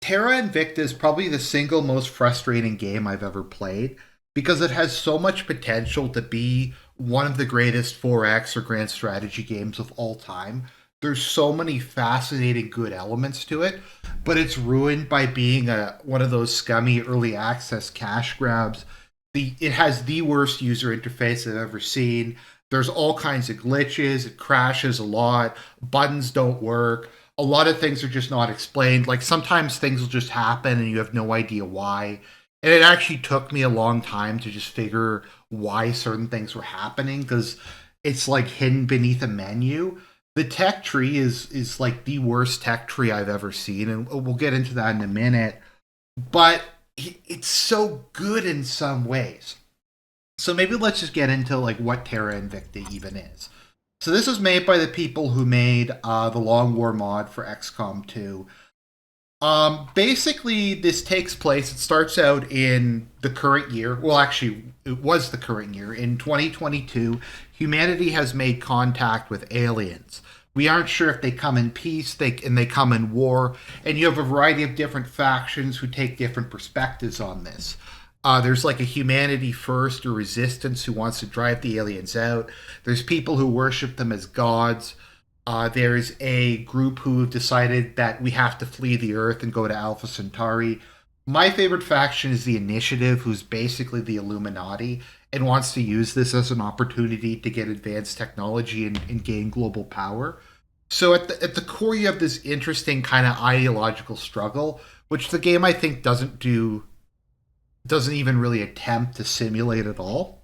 Terra Invicta is probably the single most frustrating game I've ever played because it has so much potential to be one of the greatest 4X or grand strategy games of all time. There's so many fascinating good elements to it, but it's ruined by being a one of those scummy early access cash grabs. It has the worst user interface I've ever seen. There's all kinds of glitches, it crashes a lot, buttons don't work, a lot of things are just not explained. Like sometimes things will just happen and you have no idea why. And it actually took me a long time to just figure why certain things were happening because it's like hidden beneath a menu. The tech tree is like the worst tech tree I've ever seen, and we'll get into that in a minute. But it's so good in some ways. So maybe let's just get into like what Terra Invicta even is. So this was made by the people who made the Long War mod for XCOM 2. Basically, this takes place. It starts out in the current year. Well, actually, it was the current year. In 2022, humanity has made contact with aliens. We aren't sure if they come in peace, and they come in war, and you have a variety of different factions who take different perspectives on this. There's like a humanity first or resistance who wants to drive the aliens out. There's people who worship them as gods. There's a group who have decided that we have to flee the Earth and go to Alpha Centauri. My favorite faction is the Initiative, who's basically the Illuminati and wants to use this as an opportunity to get advanced technology and gain global power. So at the core, you have this interesting kind of ideological struggle, which the game I think doesn't even really attempt to simulate at all.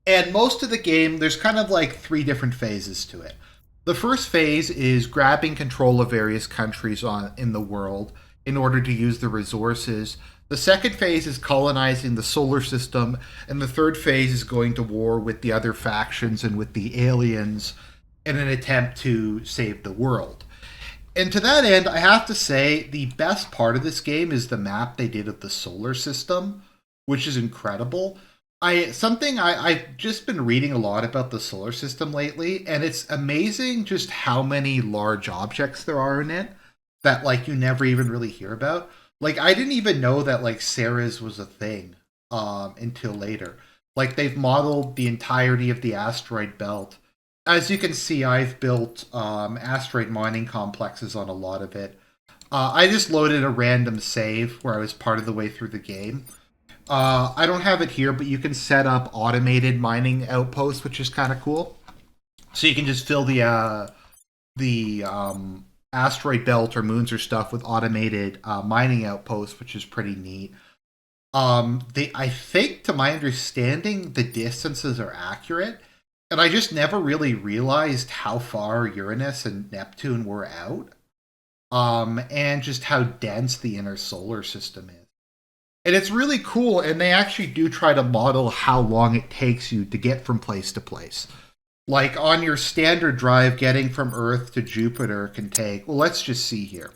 And most of the game, there's kind of like three different phases to it. The first phase is grabbing control of various countries in the world in order to use the resources. The second phase is colonizing the solar system, and the third phase is going to war with the other factions and with the aliens in an attempt to save the world. And to that end, I have to say the best part of this game is the map they did of the solar system, which is incredible. I've just been reading a lot about the solar system lately, and it's amazing just how many large objects there are in it that like you never even really hear about. Like I didn't even know that like Ceres was a thing until later. Like they've modeled the entirety of the asteroid belt. As you can see, I've built asteroid mining complexes on a lot of it. I just loaded a random save where I was part of the way through the game. I don't have it here, but you can set up automated mining outposts, which is kind of cool. So you can just fill the asteroid belt or moons or stuff with automated mining outposts, which is pretty neat. I think, to my understanding, the distances are accurate, and I just never really realized how far Uranus and Neptune were out, and just how dense the inner solar system is. And it's really cool, and they actually do try to model how long it takes you to get from place to place. Like on your standard drive, getting from Earth to Jupiter can take, well, let's just see here.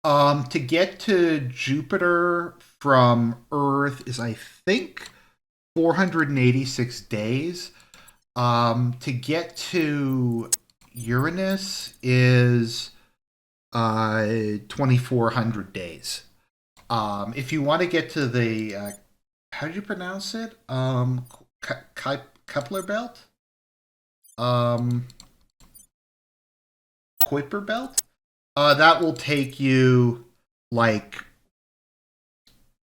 To get to Jupiter from Earth is, I think, 486 days. To get to Uranus is 2,400 days. If you want to get to the, how do you pronounce it? Kuiper belt? Kuiper belt? That will take you, like,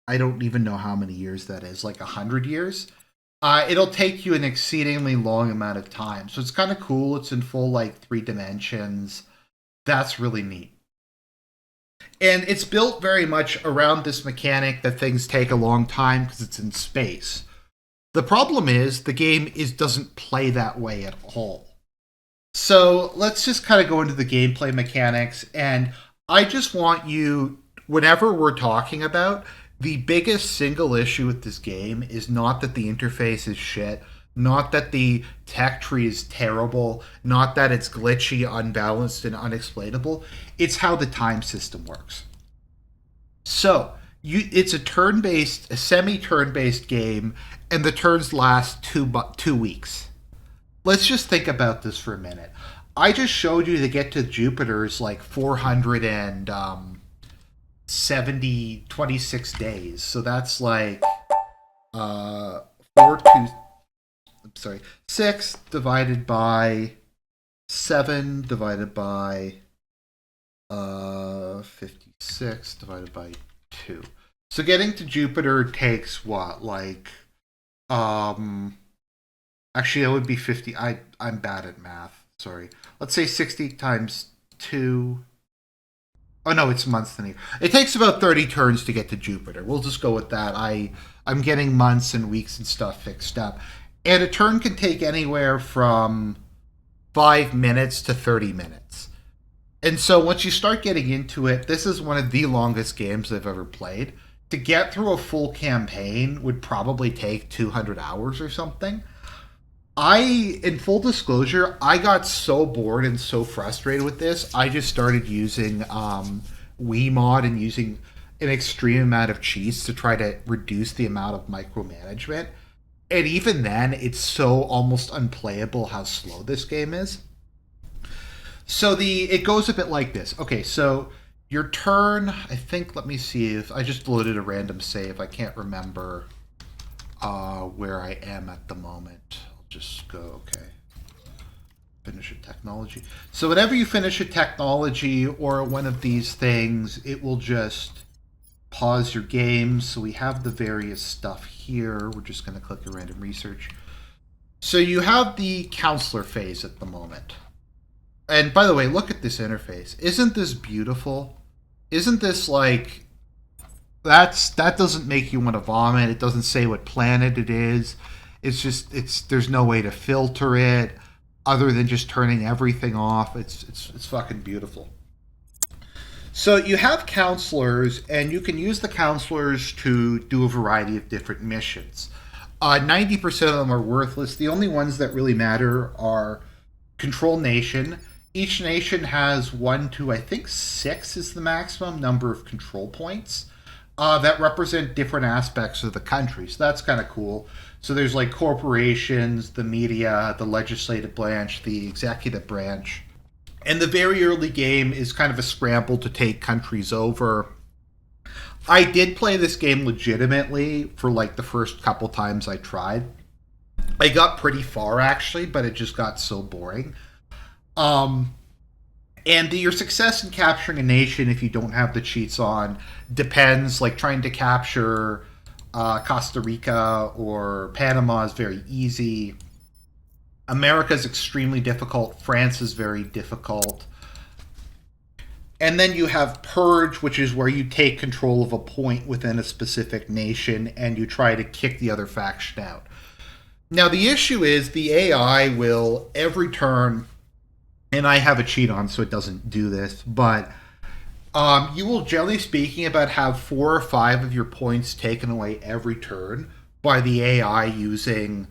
I don't even know how many years that is, like 100 years. It'll take you an exceedingly long amount of time. So it's kind of cool. It's in full, like, 3 dimensions. That's really neat. And it's built very much around this mechanic that things take a long time because it's in space. The problem is the game doesn't play that way at all. So let's just kind of go into the gameplay mechanics. And I just want you, whenever we're talking about, the biggest single issue with this game is not that the interface is shit, not that the tech tree is terrible, not that it's glitchy, unbalanced, and unexplainable. It's how the time system works. So, it's a semi-turn-based game, and the turns last 2 weeks. Let's just think about this for a minute. I just showed you to get to Jupiter is like 426 days. So that's like uh, 4, 2, I'm sorry, 6 divided by 7 divided by 56 divided by 2. So getting to Jupiter takes what? Like, um, actually, that would be 50. I'm bad at math. Sorry. Let's say 60 times 2. Oh no, it's months than a year. It takes about 30 turns to get to Jupiter. We'll just go with that. I'm getting months and weeks and stuff fixed up. And a turn can take anywhere from 5 minutes to 30 minutes. And so once you start getting into it, this is one of the longest games I've ever played. To get through a full campaign would probably take 200 hours or something. In full disclosure, I got so bored and so frustrated with this, I just started using Wiimod and using an extreme amount of cheats to try to reduce the amount of micromanagement. And even then, it's so almost unplayable how slow this game is. So it goes a bit like this. Okay, so your turn, I think, let me see if I just loaded a random save. I can't remember where I am at the moment. I'll just go, okay. Finish a technology. So whenever you finish a technology or one of these things, it will just pause your game. So we have the various stuff here. We're just going to click a random research. So you have the counselor phase at the moment. And by the way, look at this interface. Isn't this beautiful? Isn't this like... that doesn't make you want to vomit. It doesn't say what planet it is. It's just, there's no way to filter it other than just turning everything off. It's fucking beautiful. So you have counselors, and you can use the counselors to do a variety of different missions. 90% of them are worthless. The only ones that really matter are Control Nation. Each nation has 1 to, I think, 6 is the maximum number of control points that represent different aspects of the country. So that's kind of cool. So there's like corporations, the media, the legislative branch, the executive branch. And the very early game is kind of a scramble to take countries over. I did play this game legitimately for like the first couple times I tried. I got pretty far actually, but it just got so boring. And your success in capturing a nation, if you don't have the cheats on, depends. Like trying to capture Costa Rica or Panama is very easy. America is extremely difficult. France is very difficult. And then you have Purge, which is where you take control of a point within a specific nation and you try to kick the other faction out. Now, the issue is the AI will, every turn, and I have a cheat on so it doesn't do this, but you will, generally speaking, about have 4 or 5 of your points taken away every turn by the AI using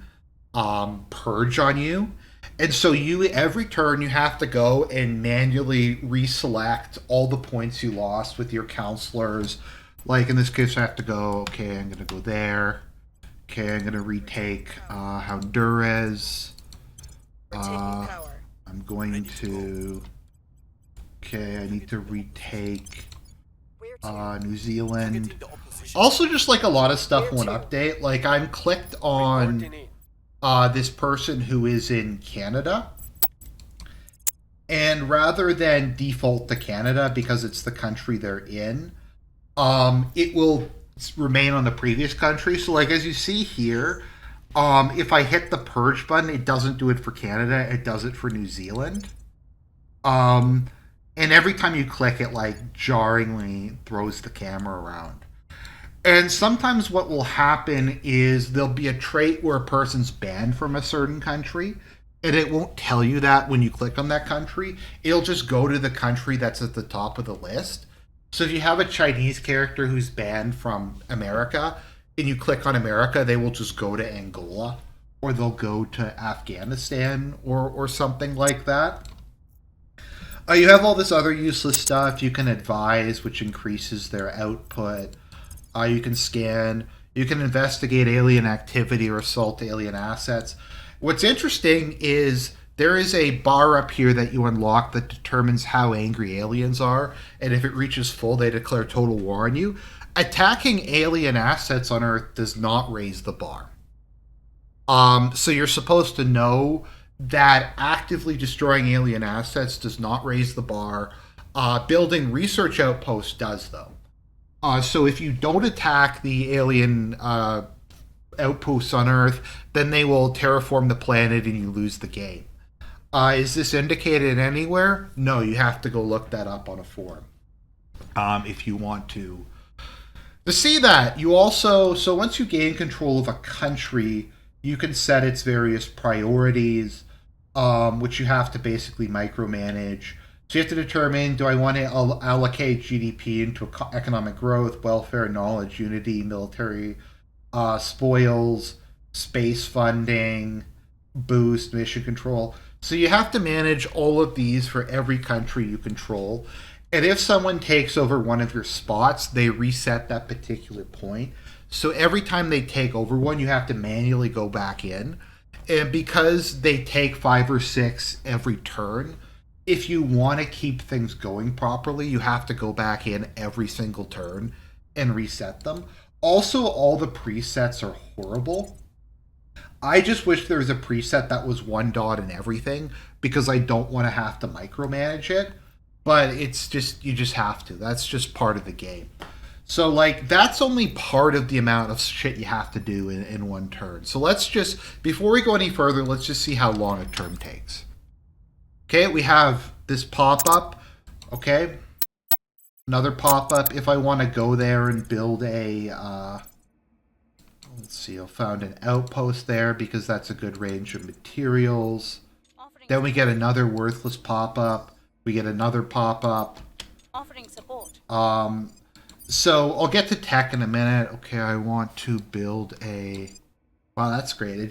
Purge on you. And so every turn you have to go and manually reselect all the points you lost with your counselors. Like in this case, I have to go, okay, I'm going to go there. Okay, I'm going to retake Honduras. I'm going to... Okay, I need to retake New Zealand. Also, just like a lot of stuff won't update. Like I'm clicked on this person who is in Canada. And rather than default to Canada because it's the country they're in, it will remain on the previous country. So like as you see here, if I hit the purge button, it doesn't do it for Canada, it does it for New Zealand. And every time you click it, like jarringly throws the camera around. And sometimes what will happen is there'll be a trait where a person's banned from a certain country, and it won't tell you that when you click on that country. It'll just go to the country that's at the top of the list. So if you have a Chinese character who's banned from America, and you click on America, they will just go to Angola, or they'll go to Afghanistan, or something like that. You have all this other useless stuff. You can advise, which increases their output. You can scan. You can investigate alien activity or assault alien assets. What's interesting is there is a bar up here that you unlock that determines how angry aliens are, and if it reaches full, they declare total war on you. Attacking alien assets on Earth does not raise the bar. So you're supposed to know that actively destroying alien assets does not raise the bar. Building research outposts does, though. So if you don't attack the alien outposts on Earth, then they will terraform the planet and you lose the game. Is this indicated anywhere? No, you have to go look that up on a forum if you want to. To see that, you also, so once you gain control of a country, you can set its various priorities, which you have to basically micromanage. So you have to determine, do I want to allocate GDP into economic growth, welfare, knowledge, unity, military spoils, space funding, boost, mission control. So you have to manage all of these for every country you control. And if someone takes over one of your spots, they reset that particular point. So every time they take over one, you have to manually go back in. And because they take 5 or 6 every turn, if you want to keep things going properly, you have to go back in every single turn and reset them. Also, all the presets are horrible. I just wish there was a preset that was one dot in everything because I don't want to have to micromanage it. But it's just, you just have to. That's just part of the game. So, like, that's only part of the amount of shit you have to do in one turn. So let's just, before we go any further, let's just see how long a turn takes. Okay, we have this pop-up. Okay. Another pop-up. If I want to go there and build a... let's see, I found an outpost there because that's a good range of materials. Then we get another worthless pop-up. We get another pop-up. Offering support. So I'll get to tech in a minute. Okay, I want to build a... Wow, that's great. It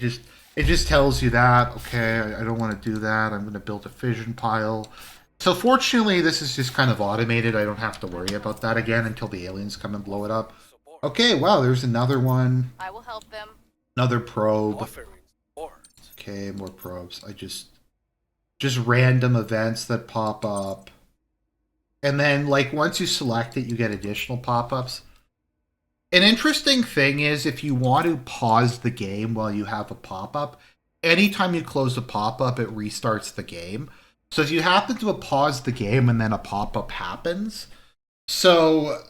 just tells you that. Okay, I don't want to do that. I'm going to build a fission pile. So fortunately, this is just kind of automated. I don't have to worry about that again until the aliens come and blow it up. Okay, wow, there's another one. I will help them. Another probe. Okay, more probes. Just random events that pop up. And then, like, once you select it, you get additional pop-ups. An interesting thing is if you want to pause the game while you have a pop-up, anytime you close a pop-up, it restarts the game. So if you happen to pause the game and then a pop-up happens, so,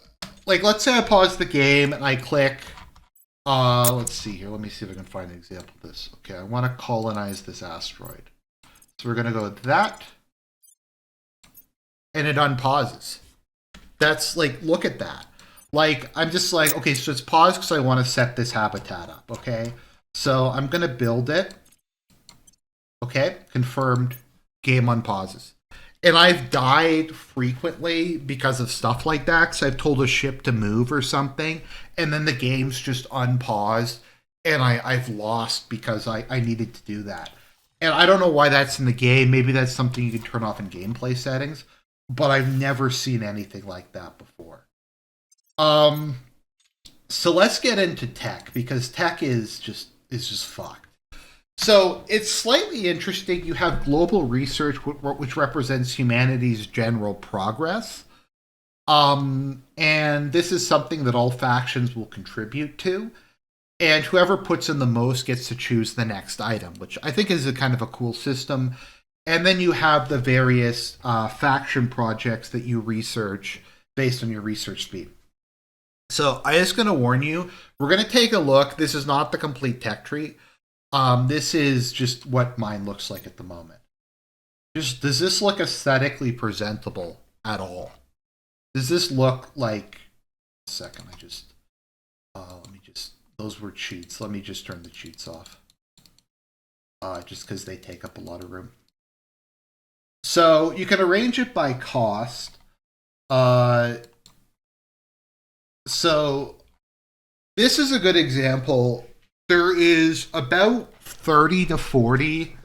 like, let's say I pause the game and I click, let's see here, let me see if I can find an example of this. Okay, I want to colonize this asteroid. So we're going to go with that, and it unpauses. That's, like, look at that. Like, I'm just like, okay, so it's paused because I want to set this habitat up, okay? So I'm going to build it. Okay, confirmed. Game unpauses. And I've died frequently because of stuff like that, because I've told a ship to move or something, and then the game's just unpaused, and I've lost because I needed to do that. And I don't know why that's in the game. Maybe that's something you can turn off in gameplay settings, but I've never seen anything like that before. So let's get into tech, because tech is just fucked. So it's slightly interesting. You have global research, which represents humanity's general progress. And this is something that all factions will contribute to. And whoever puts in the most gets to choose the next item, which I think is a kind of a cool system. And then you have the various faction projects that you research based on your research speed. So I'm just going to warn you, we're going to take a look. This is not the complete tech tree. This is just what mine looks like at the moment. Does this look aesthetically presentable at all? Does this look like... A second, those were cheats. Let me just turn the cheats off. Just because they take up a lot of room. So you can arrange it by cost. So this is a good example. There is about 30 to 40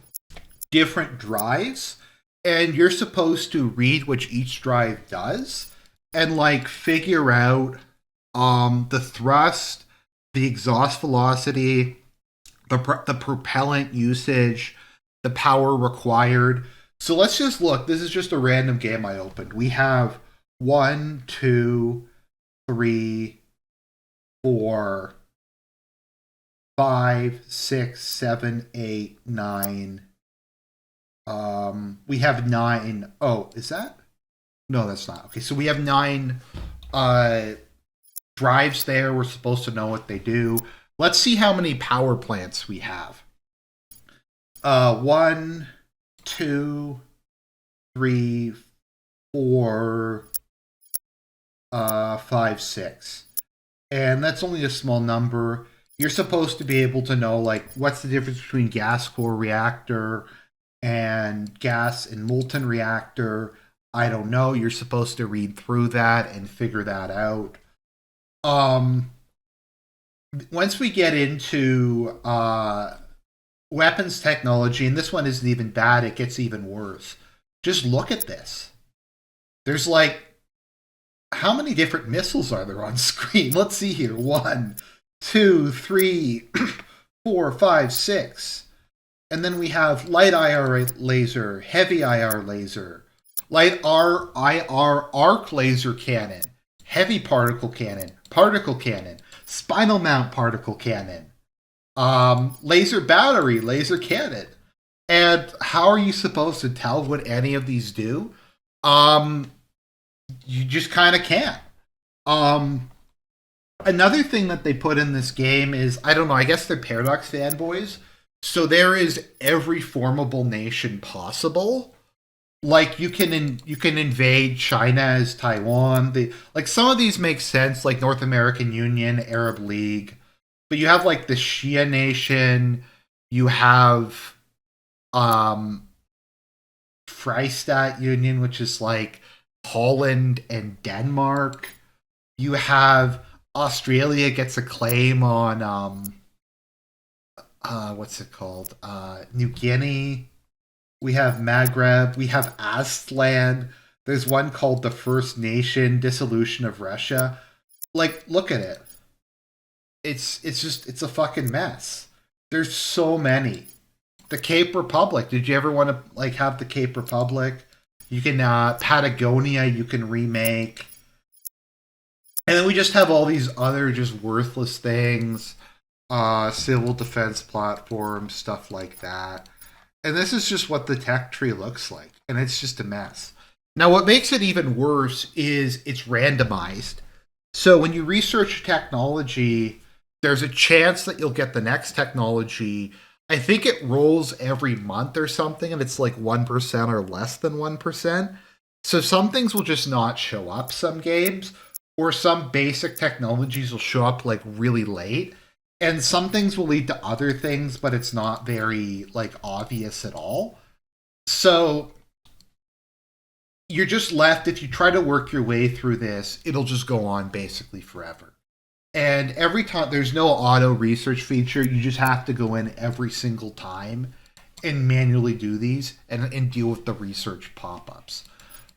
different drives, and you're supposed to read what each drive does and, like, figure out the thrust, the exhaust velocity, the propellant usage, the power required. So let's just look. This is just a random game I opened. We have 1, 2, 3, 4, 5, 6, 7, 8, 9. We have 9. Oh, is that? No, that's not. Okay, so we have 9 drives there. We're supposed to know what they do. Let's see how many power plants we have. 1, 2, 3, 4, 5, 6. And that's only a small number. You're supposed to be able to know, like, what's the difference between gas core reactor and gas and molten reactor. I don't know. You're supposed to read through that and figure that out. Once we get into weapons technology, and this one isn't even bad, it gets even worse. Just look at this. There's like, how many different missiles are there on screen? Let's see here. 1, 2, 3, 4, 5, 6. And then we have light IR laser, heavy IR laser, light IR arc laser cannon, heavy particle cannon, spinal mount particle cannon, laser battery, laser cannon. And how are you supposed to tell what any of these do? You just kind of can't. Another thing that they put in this game is, I don't know, I guess they're Paradox fanboys. So there is every formable nation possible. Like you can invade China as Taiwan. Like some of these make sense, like North American Union, Arab League. But you have like the Shia nation. You have Freistaat Union, which is like Holland and Denmark. You have Australia gets a claim on what's it called? New Guinea. We have Maghreb. We have Aztlan. There's one called the First Nation Dissolution of Russia. Like, look at it. It's a fucking mess. There's so many. The Cape Republic. Did you ever want to like have the Cape Republic? You can Patagonia. You can remake. And then we just have all these other just worthless things. Civil defense platforms, stuff like that. And this is just what the tech tree looks like. And it's just a mess. Now, what makes it even worse is it's randomized. So when you research technology, there's a chance that you'll get the next technology. I think it rolls every month or something, and it's like 1% or less than 1%. So some things will just not show up, some games, or some basic technologies will show up like really late. And some things will lead to other things, but it's not very like obvious at all. So you're just left, if you try to work your way through this, it'll just go on basically forever. And every time, there's no auto research feature. You just have to go in every single time and manually do these and deal with the research pop-ups.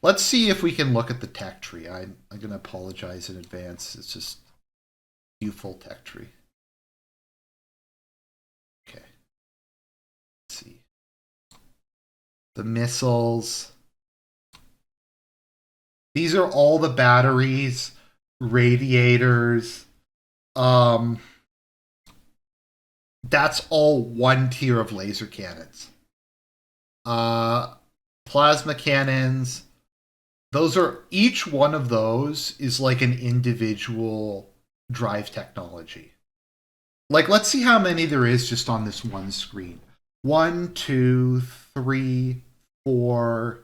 Let's see if we can look at the tech tree. I'm going to apologize in advance. It's just view full tech tree. Okay. Let's see. The missiles. These are all the batteries, radiators. That's all one tier of laser cannons. Plasma cannons. Those are, each one of those is like an individual drive technology. Like, let's see how many there is just on this one screen. 1, 2, 3, 4,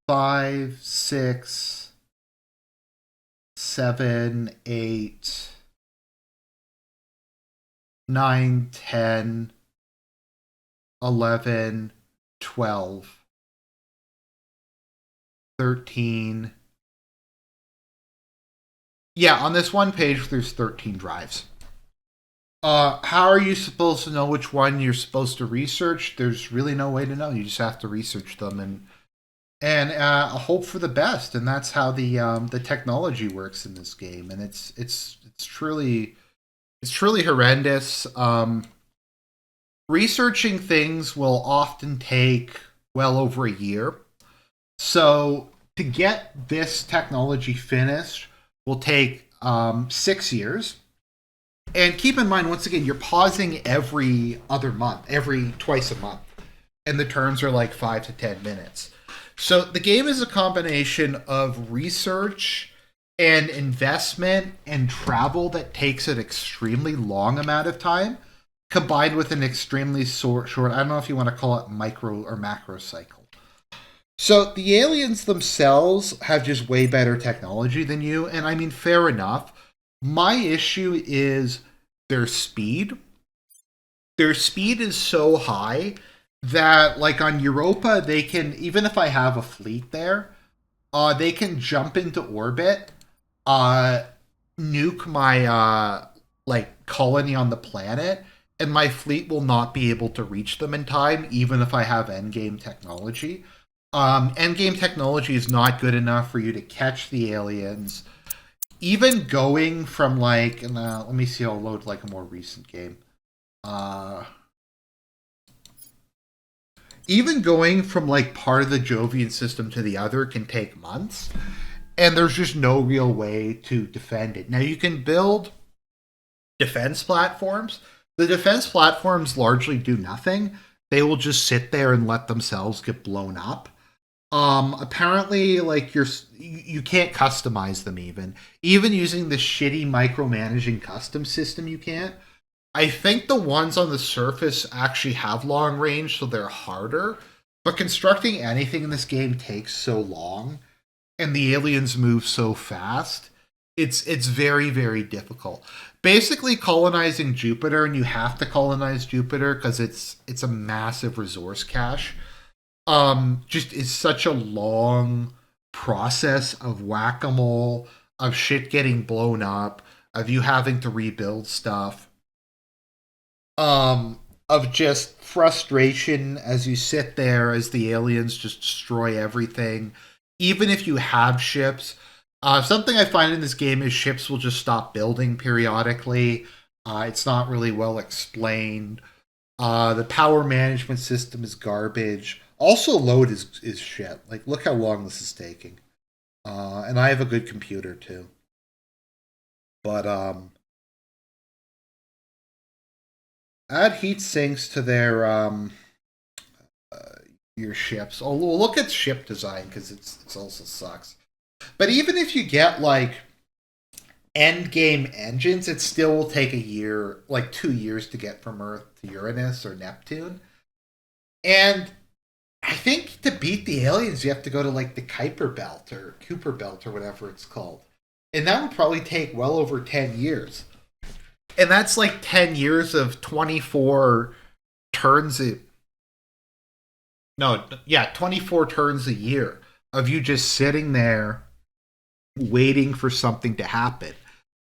5, 6, 7, 8, 9, 10, 11, 12, 13. Yeah, on this one page, there's 13 drives. How are you supposed to know which one you're supposed to research? There's really no way to know. You just have to research them and hope for the best. And that's how the technology works in this game. And it's truly horrendous. researching things will often take well over a year. So to get this technology finished will take 6 years. And keep in mind, once again, you're pausing every other month, every twice a month. And the turns are like 5 to 10 minutes. So the game is a combination of research and investment and travel that takes an extremely long amount of time, combined with an extremely short, I don't know if you want to call it micro or macro cycle. So the aliens themselves have just way better technology than you, and I mean, fair enough. My issue is their speed. Their speed is so high that, like on Europa, they can, even if I have a fleet there, they can jump into orbit, uh, nuke my like colony on the planet, and my fleet will not be able to reach them in time, even if I have endgame technology. Endgame technology is not good enough for you to catch the aliens. Even going from like, let me see, I'll load like a more recent game. Even going from like part of the Jovian system to the other can take months, and there's just no real way to defend it. Now you can build defense platforms. The defense platforms largely do nothing. They will just sit there and let themselves get blown up. Apparently, like you can't customize them even using the shitty micromanaging custom system. You can't. I think the ones on the surface actually have long range, so they're harder. But constructing anything in this game takes so long, and the aliens move so fast. It's very, very difficult. Basically, colonizing Jupiter, and you have to colonize Jupiter because it's a massive resource cache. Just is such a long process of whack-a-mole, of shit getting blown up, of you having to rebuild stuff. Of just frustration as you sit there as the aliens just destroy everything. Even if you have ships, something I find in this game is ships will just stop building periodically. It's not really well explained. The power management system is garbage. Also, load is shit. Like, look how long this is taking. And I have a good computer too. But add heat sinks to their your ships. Oh, we'll look at ship design because it's also sucks. But even if you get like end game engines, it still will take a year, like 2 years to get from Earth to Uranus or Neptune. And I think to beat the aliens, you have to go to like the Kuiper Belt or Cooper Belt or whatever it's called. And that would probably take well over 10 years. And that's like 10 years of 24 turns. No, yeah, 24 turns a year of you just sitting there waiting for something to happen.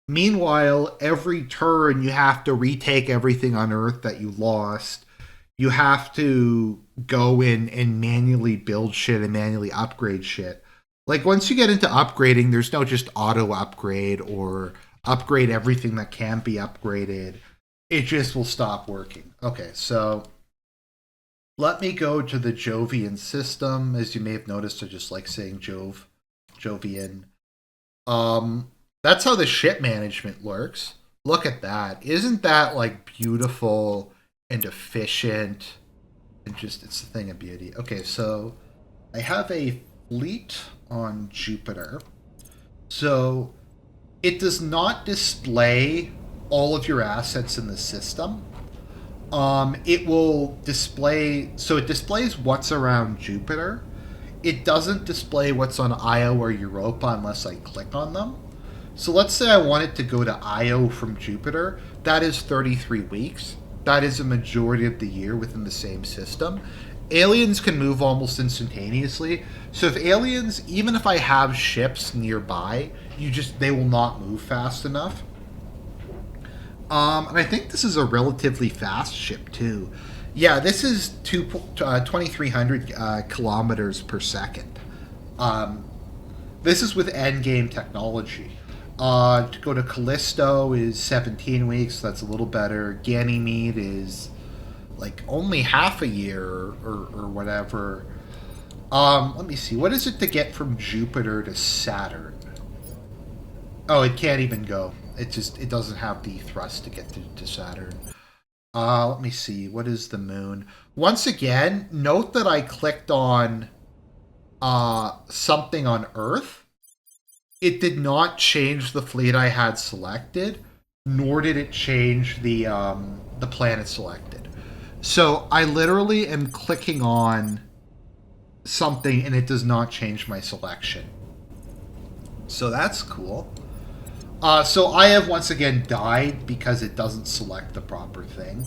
Meanwhile, every turn you have to retake everything on Earth that you lost. You have to go in and manually build shit and manually upgrade shit. Like, once you get into upgrading, there's no just auto upgrade or upgrade everything that can be upgraded. It just will stop working. Okay, so let me go to the Jovian system. As you may have noticed, I just like saying Jovian. That's how the ship management works. Look at that. Isn't that like beautiful and efficient? And just, it's a thing of beauty. Okay, so I have a fleet on Jupiter. So it does not display all of your assets in the system. It will display, so it displays what's around Jupiter. It doesn't display what's on Io or Europa unless I click on them. So let's say I wanted to go to Io from Jupiter. That is 33 weeks. That is a majority of the year within the same system. Aliens can move almost instantaneously. So if aliens, even if I have ships nearby, they will not move fast enough. And I think this is a relatively fast ship too. Yeah, this is 2,300 kilometers per second. This is with endgame technology. To go to Callisto is 17 weeks. So that's a little better. Ganymede is like only half a year or whatever. Let me see. What is it to get from Jupiter to Saturn? Oh, it can't even go. It doesn't have the thrust to get to Saturn. Let me see. What is the moon? Once again, note that I clicked on something on Earth. It did not change the fleet I had selected, nor did it change the planet selected. So I literally am clicking on something and it does not change my selection. So that's cool. So I have once again died because it doesn't select the proper thing.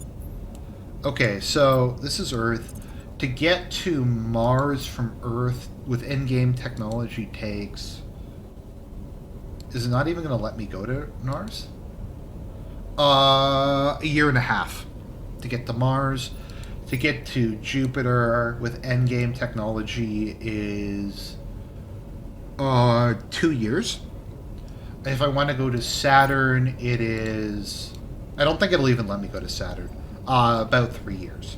Okay, so this is Earth. To get to Mars from Earth with in-game technology takes... Is it not even going to let me go to Mars? A year and a half to get to Mars. To get to Jupiter with endgame technology is 2 years. If I want to go to Saturn, it is... I don't think it'll even let me go to Saturn. About 3 years.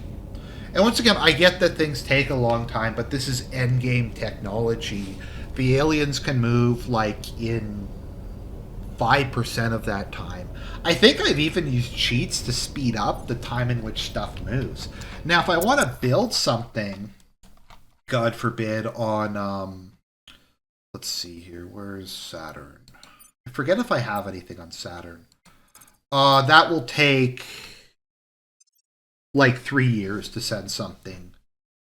And once again, I get that things take a long time, but this is endgame technology. The aliens can move like in 5% of that time. I think I've even used cheats to speed up the time in which stuff moves. Now, if I want to build something, God forbid, on... let's see here. Where's Saturn? I forget if I have anything on Saturn. That will take like 3 years to send something,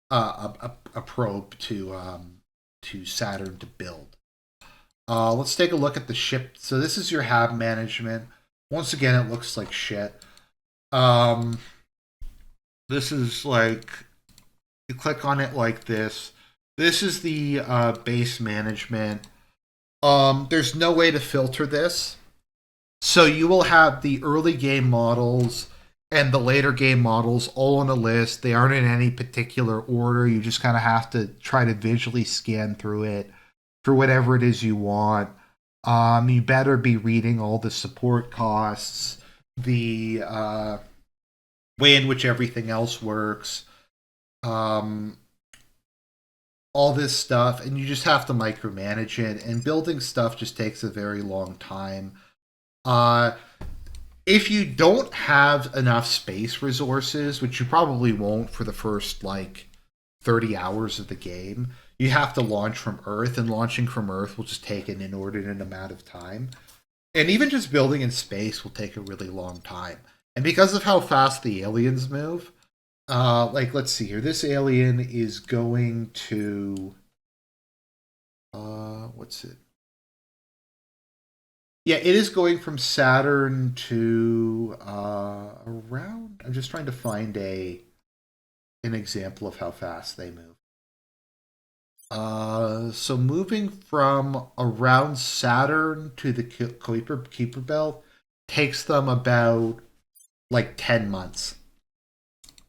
a probe to Saturn to build. Let's take a look at the ship. So this is your hab management. Once again, it looks like shit. This is like, you click on it like this. This is the base management. There's no way to filter this. So you will have the early game models and the later game models all on a list. They aren't in any particular order. You just kind of have to try to visually scan through it for whatever it is you want. You better be reading all the support costs, the way in which everything else works, all this stuff, and you just have to micromanage it. And building stuff just takes a very long time. If you don't have enough space resources, which you probably won't for the first like 30 hours of the game, you have to launch from Earth, and launching from Earth will just take an inordinate amount of time. And even just building in space will take a really long time. And because of how fast the aliens move, like, let's see here. This alien is going to... what's it? Yeah, it is going from Saturn to around... I'm just trying to find an example of how fast they move. So moving from around Saturn to the Kuiper Belt takes them about like 10 months.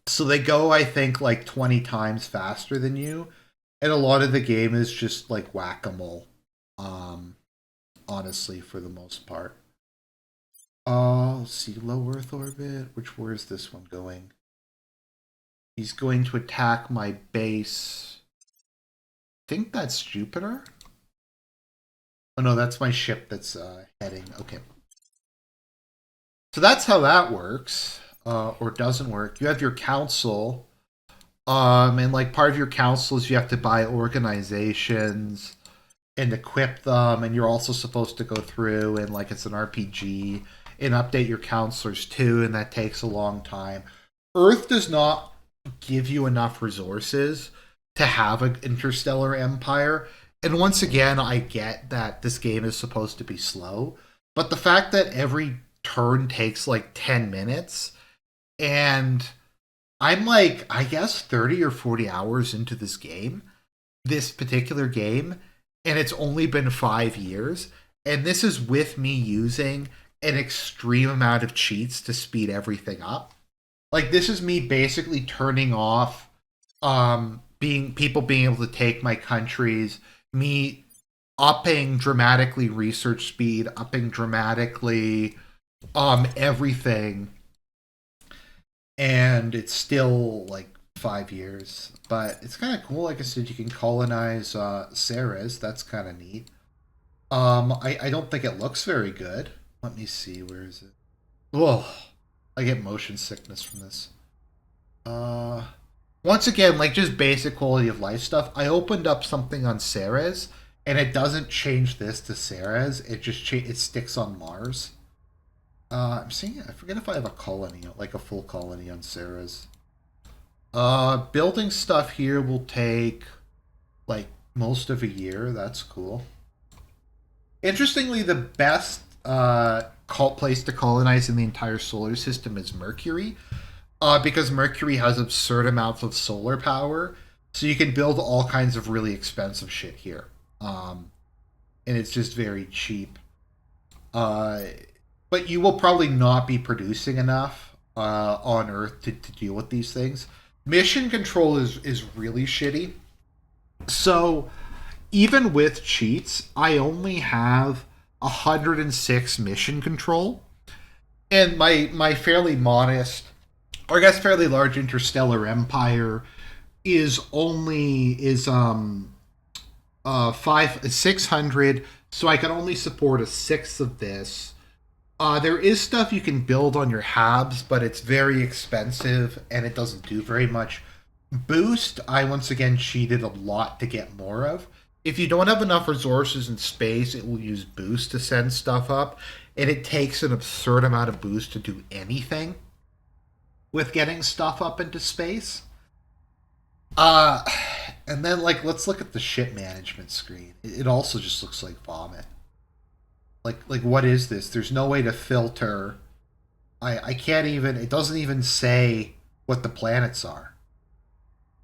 So they go, I think, like 20 times faster than you. And a lot of the game is just like whack-a-mole. Honestly, for the most part. Let's see, low Earth orbit. Where is this one going? He's going to attack my base. I think that's Jupiter. Oh no, that's my ship that's heading. Okay. So that's how that works, or doesn't work. You have your council, and like part of your council is you have to buy organizations and equip them, and you're also supposed to go through and like it's an RPG and update your counselors too, and that takes a long time. Earth does not give you enough resources to have an interstellar empire. And once again, I get that this game is supposed to be slow, but the fact that every turn takes like 10 minutes, and I'm like, I guess 30 or 40 hours into this particular game, and it's only been 5 years, and this is with me using an extreme amount of cheats to speed everything up. Like, this is me basically turning off people being able to take my countries, me upping dramatically research speed, upping dramatically everything. and it's still like 5 years. But it's kind of cool. Like I said, you can colonize Ceres. That's kind of neat. I don't think it looks very good. Let me see. Where is it? Oh, I get motion sickness from this. Uh, Once again, like just basic quality of life stuff. I opened up something on Ceres, and it doesn't change this to Ceres. It just it sticks on Mars. I'm seeing. I forget if I have a colony, like a full colony on Ceres. Building stuff here will take like most of a year. That's cool. Interestingly, the best place to colonize in the entire solar system is Mercury, because Mercury has absurd amounts of solar power. So you can build all kinds of really expensive shit here, and it's just very cheap. Uh, but you will probably not be producing enough on Earth to deal with these things. Mission control is really shitty. So even with cheats, I only have 106 mission control, and my fairly modest, or I guess fairly large interstellar empire is 600, so I can only support a sixth of this. There is stuff you can build on your habs, but it's very expensive and it doesn't do very much. Boost, I once again cheated a lot to get more of. If you don't have enough resources in space, it will use boost to send stuff up, and it takes an absurd amount of boost to do anything with getting stuff up into space. Uh, and then let's look at the ship management screen. It also just looks like vomit. Like what is this? There's no way to filter. I can't even. It doesn't even say what the planets are.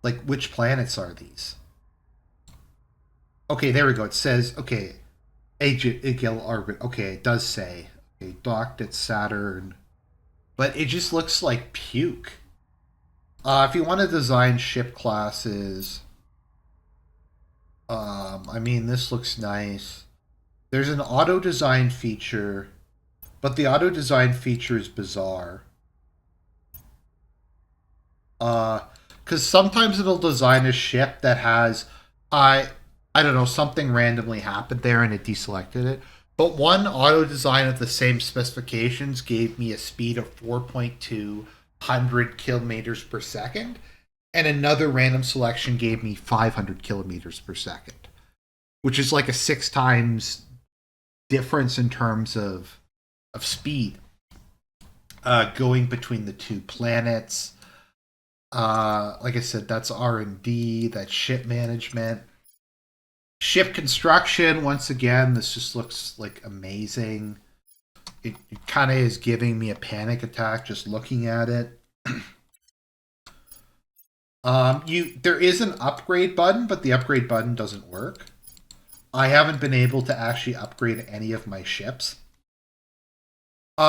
Like which planets are these? Okay, there we go. It says okay, Agil Argent. Okay, it does say okay, docked at Saturn, but it just looks like puke. If you want to design ship classes, I mean, this looks nice. There's an auto design feature, but the auto design feature is bizarre. Because sometimes it'll design a ship that has, I don't know, something randomly happened there and it deselected it. But one auto design of the same specifications gave me a speed of 4.2 kilometers per second, and another random selection gave me 500 kilometers per second, which is like a 6 times difference in terms of speed going between the two planets. Like I said, that's R&D, that's ship management. Ship construction, once again, this just looks like amazing. It kind of is giving me a panic attack just looking at it. There is an upgrade button, but the upgrade button doesn't work. I haven't been able to actually upgrade any of my ships.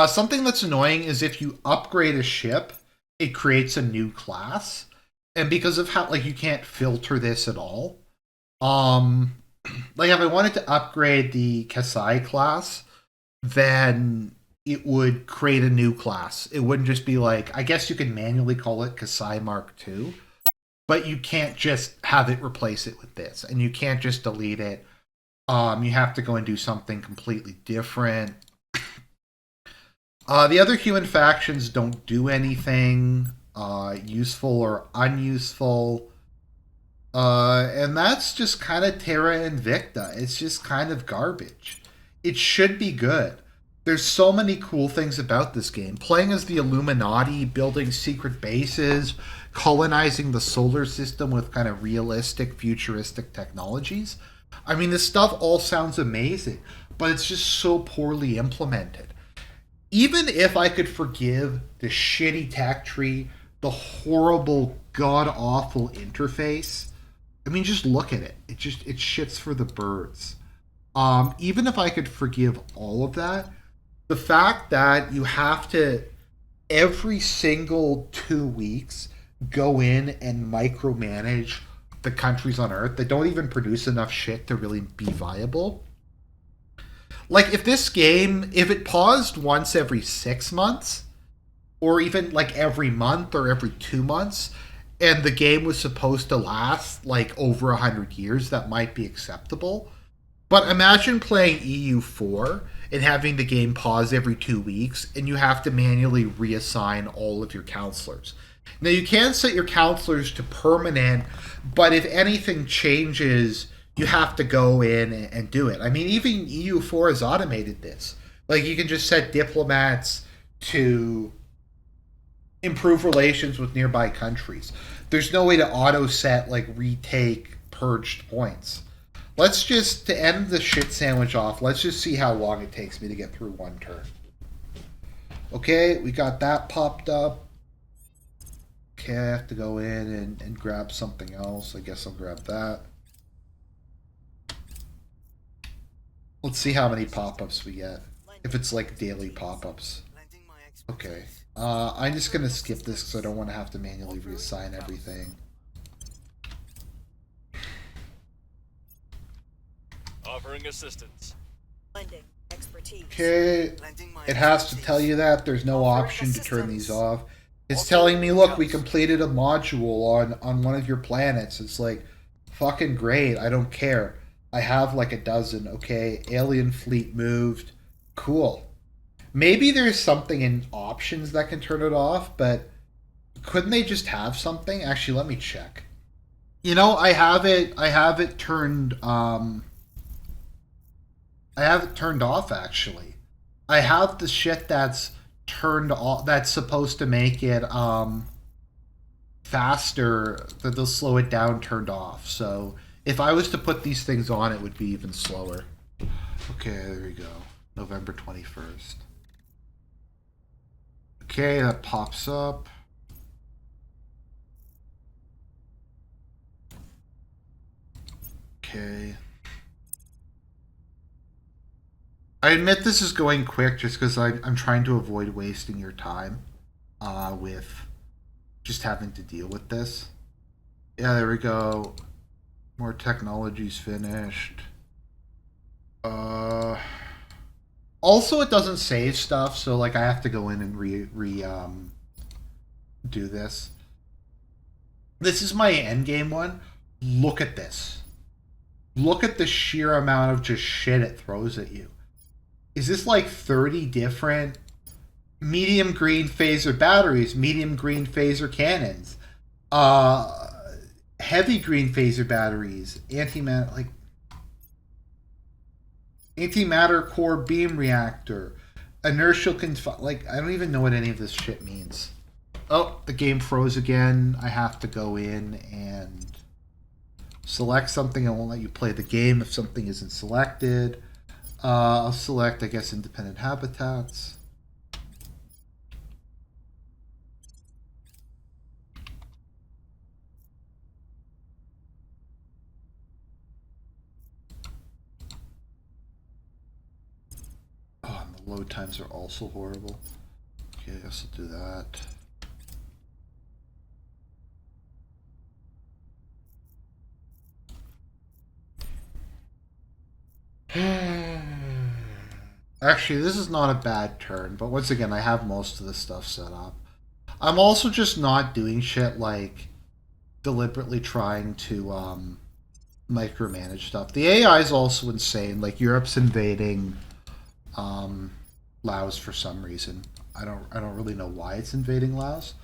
Something that's annoying is if you upgrade a ship, it creates a new class, and because of how you can't filter this at all. Like if I wanted to upgrade the Kasai class, then it would create a new class. It wouldn't just be like, I guess you can manually call it Kasai Mark II, but you can't just have it replace it with this, and you can't just delete it. You have to go and do something completely different. The other human factions don't do anything useful or unuseful. And that's just kind of Terra Invicta. It's just kind of garbage. It should be good. There's so many cool things about this game. Playing as the Illuminati, building secret bases, colonizing the solar system with kind of realistic, futuristic technologies. I mean, this stuff all sounds amazing, but it's just so poorly implemented. Even if I could forgive the shitty tech tree, the horrible, god awful interface, I mean, just look at it. It shits for the birds. Even if I could forgive all of that, the fact that you have to every single 2 weeks go in and micromanage the countries on Earth that don't even produce enough shit to really be viable. Like if this game, if it paused once every 6 months, or even like every month or every 2 months, and the game was supposed to last like over 100 years, that might be acceptable. But imagine playing EU4 and having the game pause every 2 weeks, and you have to manually reassign all of your counselors. Now, you can set your counselors to permanent, but if anything changes, you have to go in and do it. I mean, even EU4 has automated this. Like, you can just set diplomats to improve relations with nearby countries. There's no way to auto set, like, retake purged points. Let's just, to end the shit sandwich off, let's just see how long it takes me to get through one turn. Okay, we got that popped up. Okay, I have to go in and grab something else. I guess I'll grab that. Let's see how many pop-ups we get. If it's like daily pop-ups. Okay. I'm just going to skip this because I don't want to have to manually reassign everything. Offering assistance. Lending expertise. Okay. It has to tell you that. There's no option to turn these off. It's telling me, look, we completed a module on one of your planets. It's like, fucking great. I don't care. I have like a dozen. Okay. Alien fleet moved. Cool. Maybe there's something in options that can turn it off, but couldn't they just have something? Actually, let me check. You know, I have it turned off actually. I have the shit that's turned off that's supposed to make it faster, that they'll slow it down, turned off. So if I was to put these things on, it would be even slower. Okay, there we go. November 21st. Okay, that pops up. Okay. I admit this is going quick just because I'm trying to avoid wasting your time with just having to deal with this. Yeah, there we go. More technology's finished. Also, it doesn't save stuff, so like I have to go in and do this. This is my endgame one. Look at this. Look at the sheer amount of just shit it throws at you. Is this like 30 different medium green phaser batteries, medium green phaser cannons, heavy green phaser batteries, antimatter core beam reactor, inertial like I don't even know what any of this shit means. Oh, the game froze again. I have to go in and select something. I won't let you play the game if something isn't selected. I'll select, I guess, independent habitats. Oh, and the load times are also horrible. Okay, I guess I'll do that. Actually, this is not a bad turn, but once again, I have most of the stuff set up. I'm also just not doing shit like deliberately trying to micromanage stuff. The AI is also insane. Like Europe's invading Laos for some reason. I don't really know why it's invading Laos.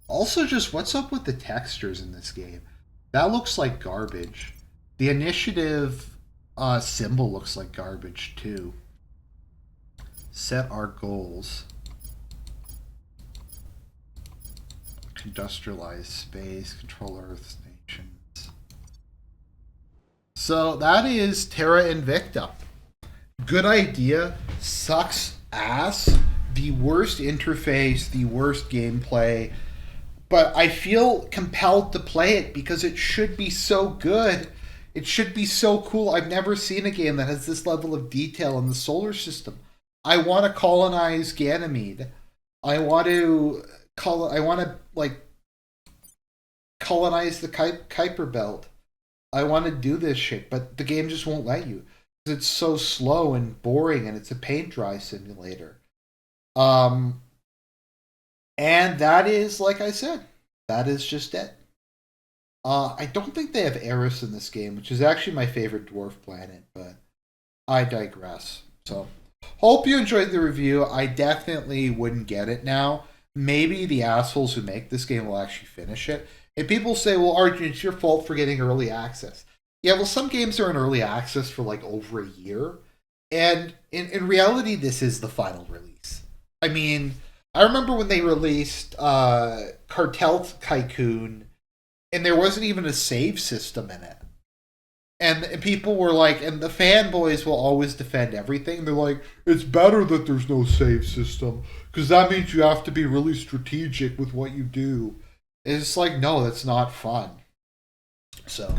Also, just what's up with the textures in this game? That looks like garbage. The initiative symbol looks like garbage too. Set our goals. Industrialize space, control Earth's nations. So that is Terra Invicta. Good idea. Sucks ass. The worst interface, the worst gameplay. But I feel compelled to play it because it should be so good. It should be so cool. I've never seen a game that has this level of detail in the solar system. I want to colonize Ganymede. I want to like colonize the Kuiper Belt. I want to do this shit, but the game just won't let you. It's so slow and boring, and it's a paint dry simulator. And And that is, like I said, that is just it. I don't think they have Eris in this game, which is actually my favorite dwarf planet, but I digress. So, hope you enjoyed the review. I definitely wouldn't get it now. Maybe the assholes who make this game will actually finish it. And people say, well, Argent, it's your fault for getting early access. Yeah, well, some games are in early access for like over a year. And in reality, this is the final release. I mean, I remember when they released Cartel Tycoon, and there wasn't even a save system in it. And people were like, and the fanboys will always defend everything. They're like, it's better that there's no save system, because that means you have to be really strategic with what you do. And it's like, no, that's not fun. So,